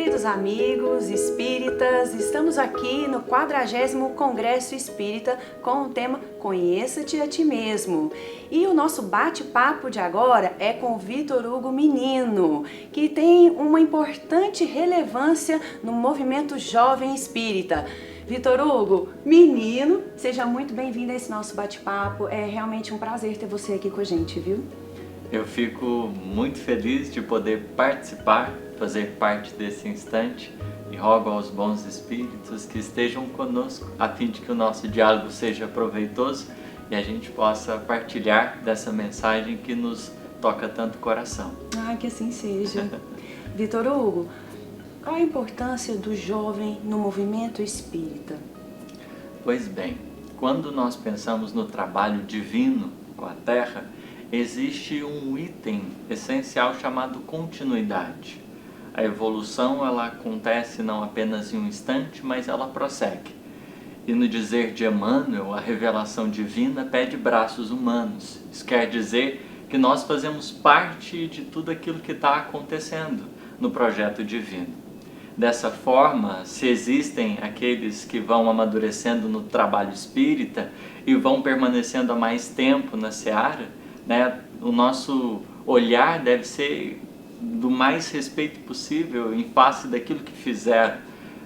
queridos amigos espíritas, estamos aqui no 40º Congresso Espírita com o tema Conheça-te a ti mesmo. E o nosso bate-papo de agora é com o Vitor Hugo Menino, que tem uma importante relevância no movimento jovem espírita. Vitor Hugo, menino, seja muito bem-vindo a esse nosso bate-papo. É realmente um prazer ter você aqui com a gente, viu? Eu fico muito feliz de poder participar, fazer parte desse instante e rogo aos bons espíritos que estejam conosco a fim de que o nosso diálogo seja proveitoso e a gente possa partilhar dessa mensagem que nos toca tanto o coração. Que assim seja. Vitor Hugo, qual a importância do jovem no movimento espírita? Pois bem, quando nós pensamos no trabalho divino com a Terra, existe um item essencial chamado continuidade. A evolução ela acontece não apenas em um instante, mas ela prossegue. E no dizer de Emmanuel, a revelação divina pede braços humanos. Isso quer dizer que nós fazemos parte de tudo aquilo que está acontecendo no projeto divino. Dessa forma, se existem aqueles que vão amadurecendo no trabalho espírita e vão permanecendo há mais tempo na seara, o nosso olhar deve ser do mais respeito possível em face daquilo que fizeram.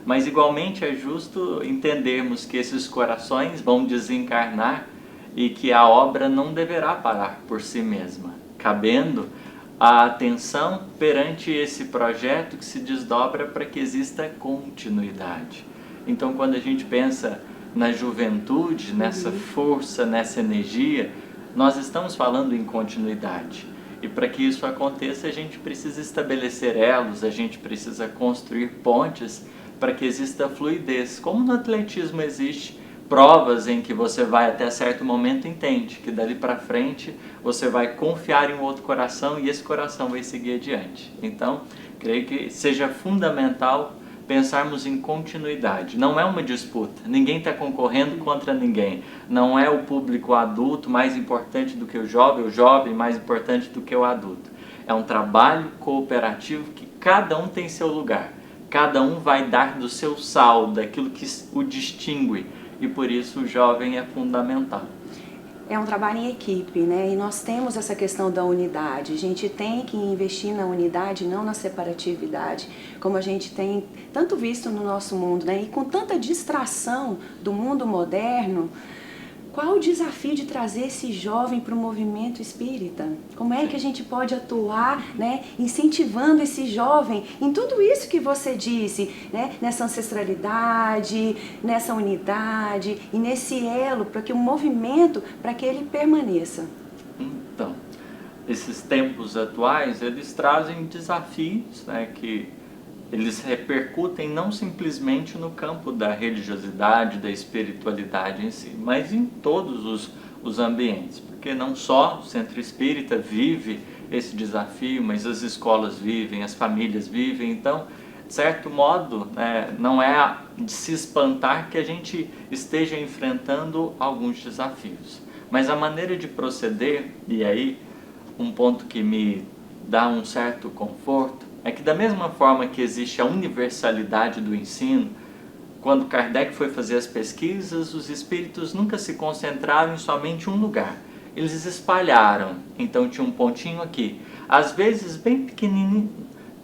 Mas igualmente é justo entendermos que esses corações vão desencarnar e que a obra não deverá parar por si mesma, cabendo a atenção perante esse projeto que se desdobra para que exista continuidade. Então, quando a gente pensa na juventude, nessa força, nessa energia, nós estamos falando em continuidade. E para que isso aconteça, a gente precisa estabelecer elos, a gente precisa construir pontes para que exista fluidez. Como no atletismo existe provas em que você vai até certo momento e entende que dali para frente você vai confiar em um outro coração e esse coração vai seguir adiante. Então, creio que seja fundamental pensarmos em continuidade. Não é uma disputa, ninguém está concorrendo contra ninguém. Não é o público adulto mais importante do que o jovem mais importante do que o adulto. É um trabalho cooperativo que cada um tem seu lugar. Cada um vai dar do seu sal, daquilo que o distingue. E por isso o jovem é fundamental. É um trabalho em equipe, né? E nós temos essa questão da unidade. A gente tem que investir na unidade, não na separatividade, como a gente tem tanto visto no nosso mundo, né? E com tanta distração do mundo moderno, qual o desafio de trazer esse jovem para o movimento espírita? Como é que a gente pode atuar, né, incentivando esse jovem em tudo isso que você disse, né, nessa ancestralidade, nessa unidade e nesse elo, para que o movimento, para que ele permaneça? Então, esses tempos atuais, eles trazem desafios, né, que eles repercutem não simplesmente no campo da religiosidade, da espiritualidade em si, mas em todos os ambientes, porque não só o centro espírita vive esse desafio, mas as escolas vivem, as famílias vivem. Então, de certo modo, não é de se espantar que a gente esteja enfrentando alguns desafios, mas a maneira de proceder, e aí um ponto que me dá um certo conforto, é que da mesma forma que existe a universalidade do ensino, quando Kardec foi fazer as pesquisas, os espíritos nunca se concentraram em somente um lugar. Eles se espalharam, então tinha um pontinho aqui. Às vezes bem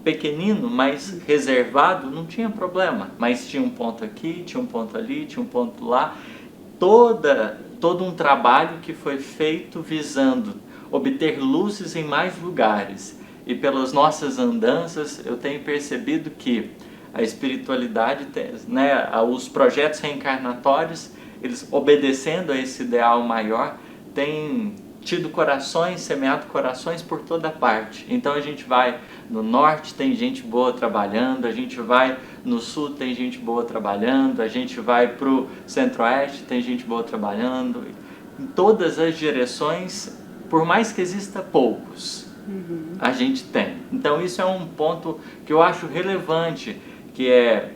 pequenino, mas reservado, não tinha problema. Mas tinha um ponto aqui, tinha um ponto ali, tinha um ponto lá. Todo um trabalho que foi feito visando obter luzes em mais lugares. E pelas nossas andanças, eu tenho percebido que a espiritualidade, os projetos reencarnatórios, eles obedecendo a esse ideal maior, têm tido corações, semeado corações por toda parte. Então a gente vai no norte, tem gente boa trabalhando, a gente vai no sul, tem gente boa trabalhando, a gente vai para o centro-oeste, tem gente boa trabalhando. Em todas as direções, por mais que exista poucos, a gente tem. Então isso é um ponto que eu acho relevante, que é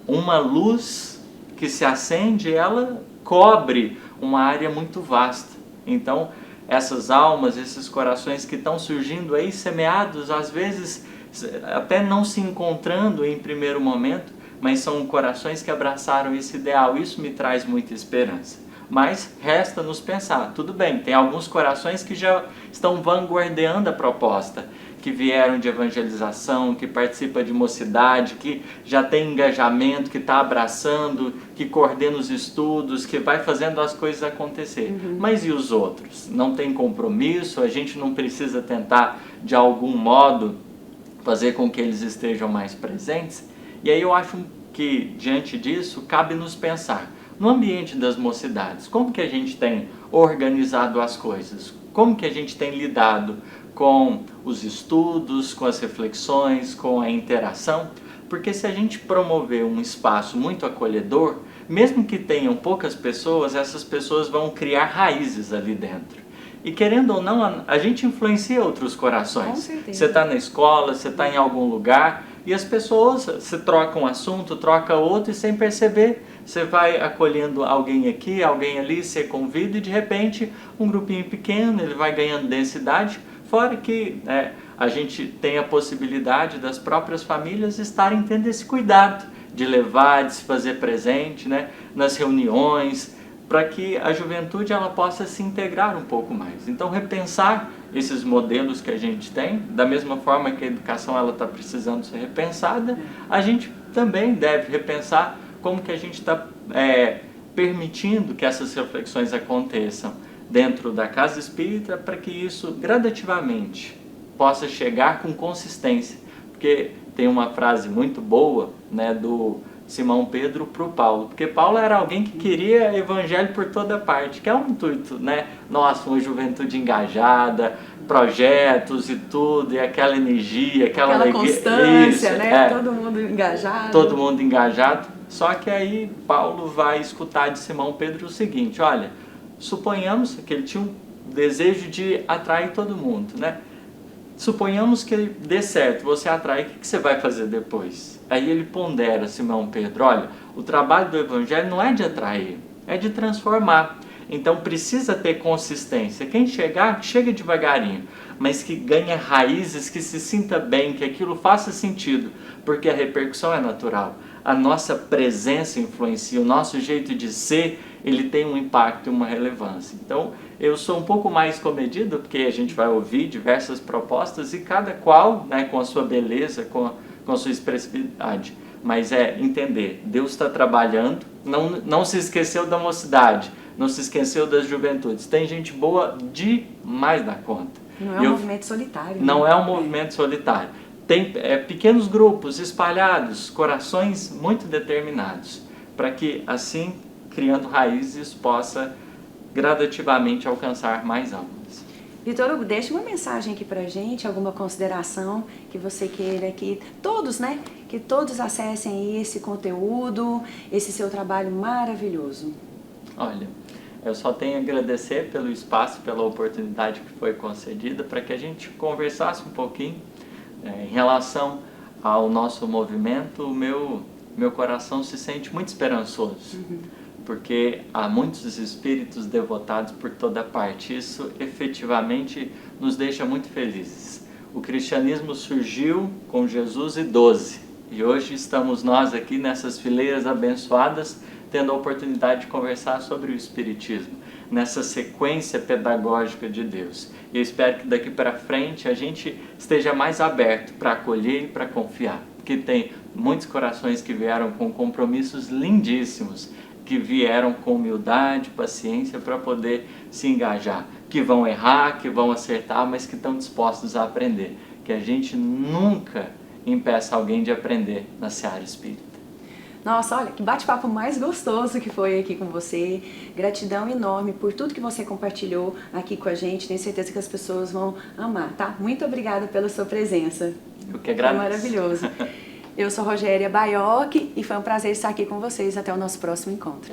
uma luz que se acende, ela cobre uma área muito vasta. Então essas almas, esses corações que estão surgindo aí, semeados às vezes até não se encontrando em primeiro momento, mas são corações que abraçaram esse ideal. Isso me traz muita esperança. Mas resta nos pensar, tudo bem, tem alguns corações que já estão vanguardeando a proposta, que vieram de evangelização, que participa de mocidade, que já tem engajamento, que está abraçando, que coordena os estudos, que vai fazendo as coisas acontecer. Mas e os outros? Não tem compromisso, a gente não precisa tentar de algum modo fazer com que eles estejam mais presentes? E aí eu acho que diante disso cabe nos pensar, no ambiente das mocidades, como que a gente tem organizado as coisas? Como que a gente tem lidado com os estudos, com as reflexões, com a interação? Porque se a gente promover um espaço muito acolhedor, mesmo que tenham poucas pessoas, essas pessoas vão criar raízes ali dentro. E querendo ou não, a gente influencia outros corações. Com certeza. Você está na escola, você está em algum lugar, e as pessoas, você troca um assunto, troca outro, e sem perceber, você vai acolhendo alguém aqui, alguém ali, você convida, e de repente, um grupinho pequeno, ele vai ganhando densidade, fora que a gente tem a possibilidade das próprias famílias estarem tendo esse cuidado de levar, de se fazer presente, nas reuniões, para que a juventude ela possa se integrar um pouco mais. Então, repensar esses modelos que a gente tem, da mesma forma que a educação ela está precisando ser repensada, a gente também deve repensar como que a gente está permitindo que essas reflexões aconteçam dentro da casa espírita, para que isso gradativamente possa chegar com consistência. Porque tem uma frase muito boa, do Simão Pedro para o Paulo, porque Paulo era alguém que queria evangelho por toda parte, que é um intuito, nossa, uma juventude engajada, projetos e tudo, e aquela energia, aquela constância, todo mundo engajado. Todo mundo engajado, só que aí Paulo vai escutar de Simão Pedro o seguinte, olha, suponhamos que ele tinha um desejo de atrair todo mundo, Suponhamos que ele dê certo, você atrai, o que você vai fazer depois? Aí ele pondera, Simão Pedro, olha, o trabalho do evangelho não é de atrair, é de transformar. Então precisa ter consistência. Quem chegar, chega devagarinho, mas que ganhe raízes, que se sinta bem, que aquilo faça sentido, porque a repercussão é natural. A nossa presença influencia, o nosso jeito de ser, ele tem um impacto e uma relevância. Então, eu sou um pouco mais comedido, porque a gente vai ouvir diversas propostas e cada qual, com a sua beleza, com a sua expressividade. Mas entender, Deus está trabalhando, não se esqueceu da mocidade, não se esqueceu das juventudes. Tem gente boa demais da conta. Não é um movimento solitário. Não é um movimento solitário. Tem pequenos grupos espalhados, corações muito determinados, para que assim, criando raízes, possa gradativamente alcançar mais almas. Vitor, deixa uma mensagem aqui pra gente, alguma consideração que você queira que todos, que todos acessem esse conteúdo, esse seu trabalho maravilhoso. Olha, eu só tenho a agradecer pelo espaço, pela oportunidade que foi concedida para que a gente conversasse um pouquinho em relação ao nosso movimento. O meu coração se sente muito esperançoso. Porque há muitos espíritos devotados por toda parte. Isso efetivamente nos deixa muito felizes. O cristianismo surgiu com Jesus e 12. E hoje estamos nós aqui nessas fileiras abençoadas, tendo a oportunidade de conversar sobre o espiritismo, nessa sequência pedagógica de Deus. E eu espero que daqui para frente a gente esteja mais aberto para acolher e para confiar. Porque tem muitos corações que vieram com compromissos lindíssimos, que vieram com humildade, paciência para poder se engajar, que vão errar, que vão acertar, mas que estão dispostos a aprender. Que a gente nunca impeça alguém de aprender na seara espírita. Nossa, olha, que bate-papo mais gostoso que foi aqui com você. Gratidão enorme por tudo que você compartilhou aqui com a gente. Tenho certeza que as pessoas vão amar, tá? Muito obrigada pela sua presença. Eu que agradeço. Foi maravilhoso. Eu sou Rogéria Baiocchi e foi um prazer estar aqui com vocês. Até o nosso próximo encontro.